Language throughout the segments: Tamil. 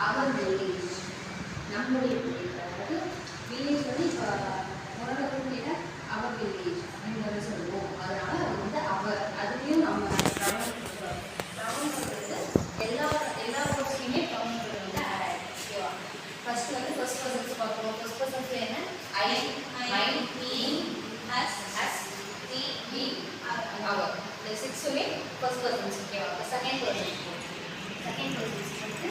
our village. நம்மளுடைய village. அதாவது village வந்து இப்போ முறையில் our village அப்படின்னு சொல்லுவோம். அதனால அது வந்து அவர் அதுலேயும் நம்ம ப்ரௌன் பண்ணுறது எல்லா வேர்ட்ஸ்லையுமே ப்ரௌன் பண்ணுறது வந்து ஆட் ஆகிடும். ஓகேவா? ஃபர்ஸ்ட் வந்து ஃபர்ஸ்ட் பர்சன்ஸ் பார்ப்போம். ஃபர்ஸ்ட் பர்சன்ஸ் என்ன? I, my, me, us, the, we, our. இந்த 6மே ஃபர்ஸ்ட் பர்சன்ஸ். ஓகேவா? செகண்ட் பர்சன்ஸ் வந்து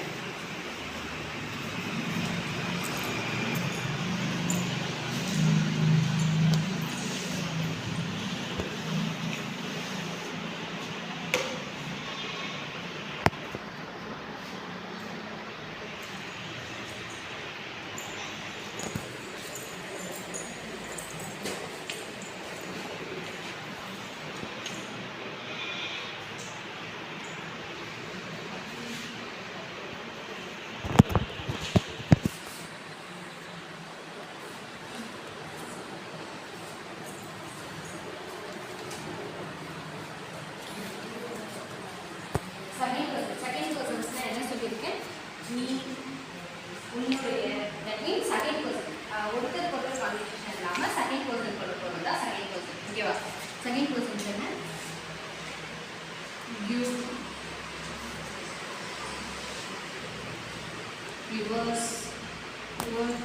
செகண்ட் பர்சன்ஸ்னால் என்ன சொல்லியிருக்கேன்? நீ, உன்னுடைய. தட் மீன்ஸ் செகண்ட் பர்சன் ஒருத்தருக்கு ஒருத்தர் கான்வர்சேஷன் இல்லாமல் செகண்ட் பர்சன் கொண்டு போகிறது தான் செகண்ட் பர்சன். ஓகேவா? செகண்ட் பர்சன்ஸ் என்ன? You, yours, your,